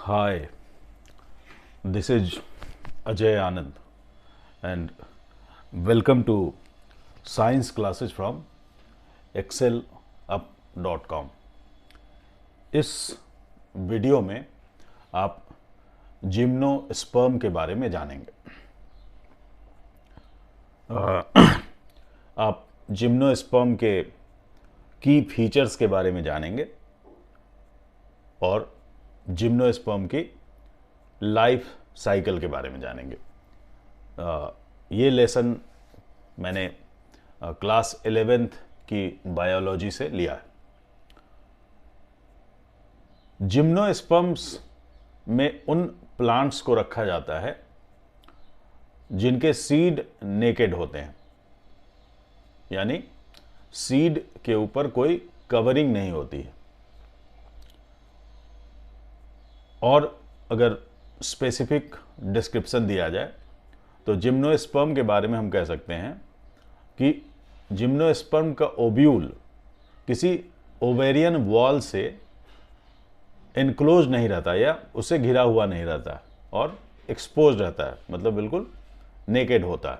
Hi, this is Ajay Anand and welcome to science classes from excelup.com। इस video में आप gymnosperm के बारे में जानेंगे। आप जिम्नोस्पर्म के की फीचर्स के बारे में जानेंगे और जिम्नोस्पर्म की लाइफ साइकिल के बारे में जानेंगे। ये लेसन मैंने क्लास 11th की बायोलॉजी से लिया है। जिम्नोस्पर्म्स में उन प्लांट्स को रखा जाता है जिनके सीड नेकेड होते हैं, यानी सीड के ऊपर कोई कवरिंग नहीं होती है। और अगर स्पेसिफिक डिस्क्रिप्शन दिया जाए तो जिम्नोस्पर्म के बारे में हम कह सकते हैं कि जिम्नोस्पर्म का ओव्यूल किसी ओवेरियन वॉल से इनक्लोज नहीं रहता या उससे घिरा हुआ नहीं रहता और एक्सपोज रहता है, मतलब बिल्कुल नेकेड होता है,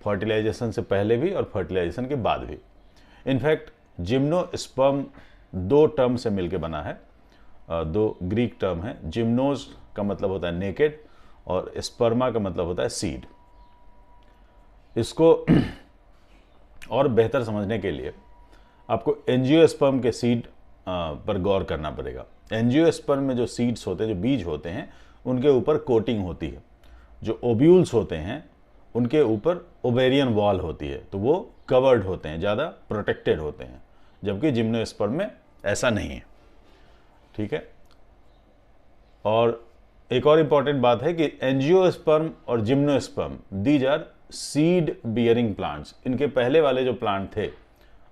फर्टिलाइजेशन से पहले भी और फर्टिलाइजेशन के बाद भी। इनफैक्ट जिम्नोस्पर्म दो टर्म से मिलकर बना है, दो ग्रीक टर्म है। जिम्नोस का मतलब होता है नेकेड और स्पर्मा का मतलब होता है सीड। इसको और बेहतर समझने के लिए आपको एंजियोस्पर्म के सीड पर गौर करना पड़ेगा। एंजियोस्पर्म में जो सीड्स होते हैं, जो बीज होते हैं, उनके ऊपर कोटिंग होती है। जो ओव्यूल्स होते हैं उनके ऊपर ओवेरियन वॉल होती है, तो वो कवर्ड होते हैं, ज़्यादा प्रोटेक्टेड होते हैं, जबकि जिम्नोस्पर्म में ऐसा नहीं है। ठीक है। और एक और इंपॉर्टेंट बात है कि एंजियोस्पर्म और gymnosperm these are seed bearing plants. इनके पहले वाले जो प्लांट थे,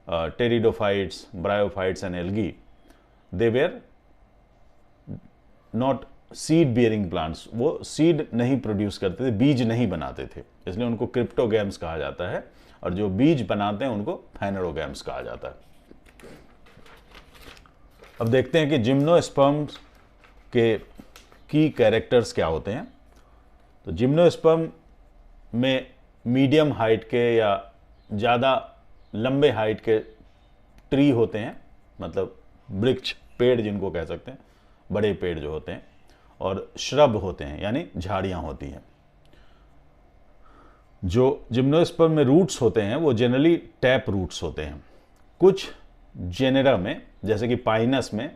pteridophytes, bryophytes and algae, they were not seed bearing plants. वो सीड नहीं प्रोड्यूस करते थे, बीज नहीं बनाते थे, इसलिए उनको क्रिप्टोगैम्स कहा जाता है। और जो बीज बनाते हैं उनको फाइनेरोगैम्स कहा जाता है। अब देखते हैं कि जिम्नोस्पर्म्स के की कैरेक्टर्स क्या होते हैं। तो जिम्नोस्पर्म में मीडियम हाइट के या ज़्यादा लंबे हाइट के ट्री होते हैं, मतलब वृक्ष, पेड़ जिनको कह सकते हैं, बड़े पेड़ जो होते हैं, और श्रब होते हैं, यानी झाड़ियाँ होती हैं। जो जिम्नोस्पर्म में रूट्स होते हैं वो जनरली टैप रूट्स होते हैं। कुछ जेनेरा में, जैसे कि पाइनस में,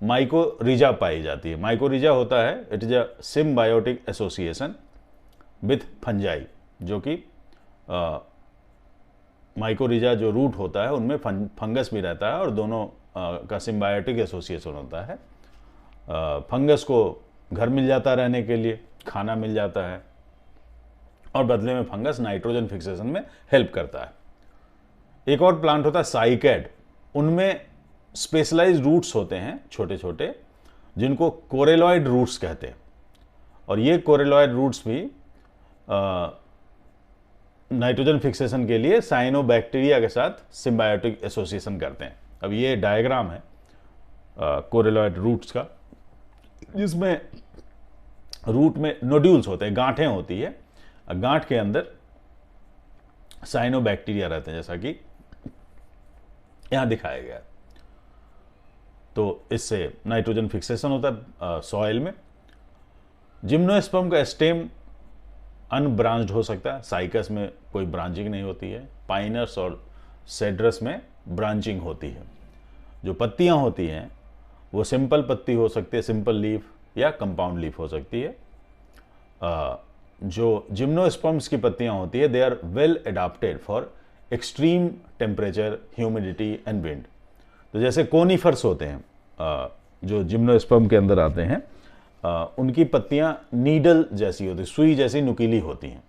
माइकोरिजा पाई जाती है। माइकोरिजा होता है, it is a symbiotic association with fungi, जो कि माइकोरिजा जो रूट होता है उनमें फंगस भी रहता है और दोनों का सिम्बायोटिक एसोसिएशन होता है। फंगस को घर मिल जाता है रहने के लिए, खाना मिल जाता है, और बदले में फंगस नाइट्रोजन फिक्सेशन में हेल्प करता है। एक और प्लांट होता है साइकैड। उनमें स्पेशलाइज्ड रूट्स होते हैं, छोटे छोटे, जिनको कोरेलॉइड रूट्स कहते हैं। और ये कोरेलॉइड रूट्स भी नाइट्रोजन फिक्सेशन के लिए साइनोबैक्टीरिया के साथ सिम्बायोटिक एसोसिएशन करते हैं। अब ये डायग्राम है कोरेलॉइड रूट्स का, जिसमें रूट में नोड्यूल्स होते हैं, गांठें होती है। गांठ के अंदर साइनोबैक्टीरिया रहते हैं, जैसा कि यहां दिखाया गया। तो इससे नाइट्रोजन फिक्सेशन होता है सॉइल में। जिम्नोस्पर्म का स्टेम अनब्रांच्ड हो सकता है। साइकस में कोई ब्रांचिंग नहीं होती है। पाइनस और सेड्रस में ब्रांचिंग होती है। जो पत्तियां होती हैं वो सिंपल पत्ती हो सकती है, सिंपल लीफ, या कंपाउंड लीफ हो सकती है। जो जिम्नोस्पर्म्स की पत्तियां होती है, they are well adapted for extreme temperature, humidity and wind. तो जैसे कोनीफर्स होते हैं जो जिम्नोस्पर्म के अंदर आते हैं, उनकी पत्तियां नीडल जैसी होती, सुई जैसी नुकीली होती हैं।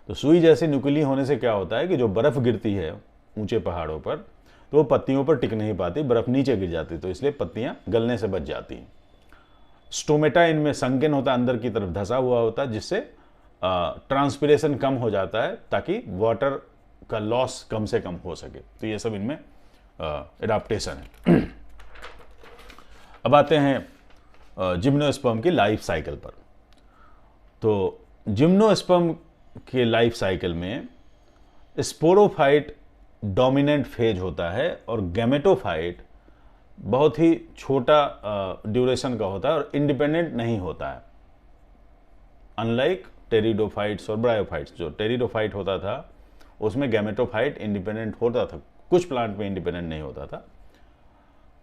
तो सुई जैसी नुकीली होने से क्या होता है कि जो बर्फ़ गिरती है ऊंचे पहाड़ों पर, तो वो पत्तियों पर टिक नहीं पाती, बर्फ़ नीचे गिर जाती, तो इसलिए पत्तियां गलने से बच जाती हैं। स्टोमेटा इनमें संकिन होता है, अंदर की तरफ धंसा हुआ होता है, जिससे ट्रांसपिरेशन कम हो जाता है ताकि वाटर का लॉस कम से कम हो सके। तो ये सब इनमें एडाप्टेशन है। अब आते हैं जिम्नोस्पर्म की लाइफ साइकिल पर। तो जिम्नोस्पर्म के लाइफ साइकिल में स्पोरोफाइट डोमिनेंट फेज होता है और गैमेटोफाइट बहुत ही छोटा ड्यूरेशन का होता है और इंडिपेंडेंट नहीं होता है, अनलाइक टेरिडोफाइट्स और ब्रायोफाइट्स। जो टेरिडोफाइट होता था उसमें गैमेटोफाइट इंडिपेंडेंट होता था, कुछ प्लांट में इंडिपेंडेंट नहीं होता था,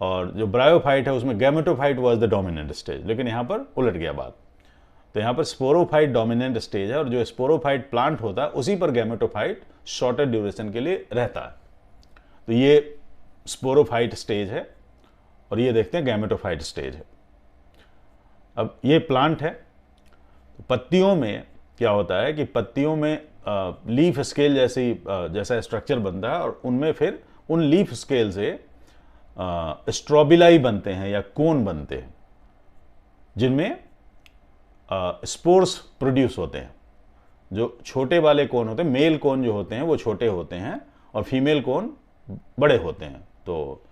और जो ब्रायोफाइट है उसमें gametophyte was the dominant stage. लेकिन यहाँ पर उलट गया बात, तो यहाँ पर स्पोरोफाइट डोमिनेंट स्टेज है और जो स्पोरोफाइट प्लांट होता है उसी पर गैमेटोफाइट शॉर्टर ड्यूरेशन के लिए रहता है। तो ये स्पोरोफाइट स्टेज है और ये देखते हैं गैमेटोफाइट स्टेज है। अब ये प्लांट है, तो पत्तियों में क्या होता है कि पत्तियों में लीफ स्केल जैसा स्ट्रक्चर बनता है और उनमें फिर उन लीफ स्केल से स्ट्रोबिलाई बनते हैं या कोन बनते हैं, जिनमें स्पोर्स प्रोड्यूस होते हैं। जो छोटे वाले कोन होते हैं, मेल कोन जो होते हैं वो छोटे होते हैं और फीमेल कोन बड़े होते हैं। तो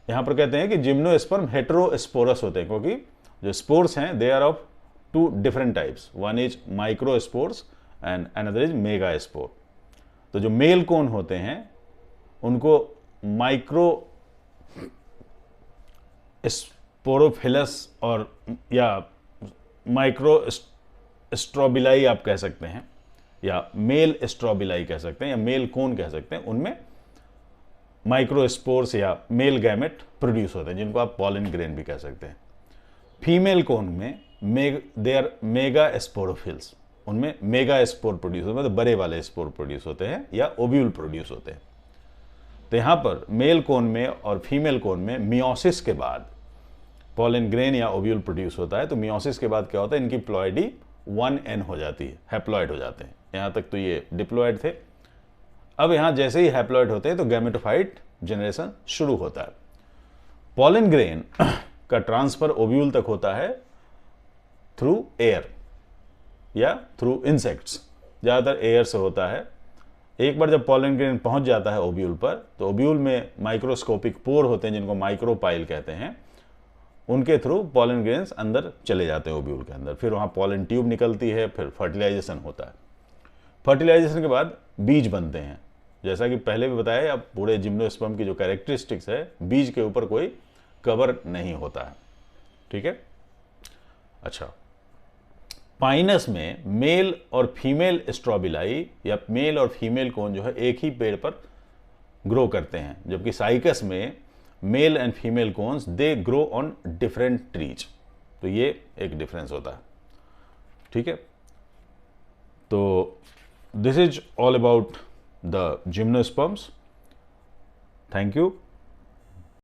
यहां पर कहते हैं कि जिम्नोस्पर्म हेटेरोस्पोरस होते हैं, क्योंकि जो स्पोर्स हैं they are of two different types, one is microspores and another is megaspore. तो जो मेल कोन होते हैं उनको माइक्रो स्पोरोफिलस और या माइक्रो स्ट्रोबिलाई आप कह सकते हैं, या मेल स्ट्रोबिलाई कह सकते हैं, या मेल कोन कह सकते हैं। उनमें माइक्रोस्पोर्स या मेल गैमेट प्रोड्यूस होते हैं, जिनको आप पॉलन ग्रेन भी कह सकते हैं। फीमेल कोन में दे आर मेगा स्पोरोफिल्स, उनमें मेगा स्पोर प्रोड्यूस होते हैं, मतलब बड़े वाले स्पोर प्रोड्यूस होते हैं या ओव्यूल प्रोड्यूस होते हैं। तो यहाँ पर मेल कोन में और फीमेल कोन में मियोसिस के बाद पॉलन ग्रेन या ओव्यूल प्रोड्यूस होता है। तो मियोसिस के बाद क्या होता है, इनकी प्लॉइडी 1n हो जाती है, हैप्लॉइड हो जाते हैं। यहाँ तक तो ये डिप्लॉइड थे। अब यहाँ जैसे ही हैप्लॉइड होते हैं तो गैमेटोफाइट जनरेशन शुरू होता है। पॉलन ग्रेन का ट्रांसफर ओव्यूल तक होता है थ्रू एयर या थ्रू इंसेक्ट्स, ज़्यादातर एयर से होता है। एक बार जब पॉलन ग्रेन पहुंच जाता है ओव्यूल पर, तो ओव्यूल में माइक्रोस्कोपिक पोर होते हैं जिनको माइक्रोपाइल कहते हैं, उनके थ्रू पॉलन ग्रेन्स अंदर चले जाते हैं ओव्यूल के अंदर। फिर वहाँ पॉलन ट्यूब निकलती है, फिर फर्टिलाइजेशन होता है। फर्टिलाइजेशन के बाद बीज बनते हैं। जैसा कि पहले भी बताया, अब पूरे जिम्नोस्पर्म की जो कैरेक्टरिस्टिक्स है, बीज के ऊपर कोई कवर नहीं होता है, ठीक है। अच्छा, पाइनस में मेल और फीमेल स्ट्रोबिलाई या मेल और फीमेल कोन जो है एक ही पेड़ पर ग्रो करते हैं, जबकि साइकस में male and female cones they grow on different trees. तो ये एक डिफरेंस होता है, ठीक है। तो this is all about the gymnosperms. Thank you.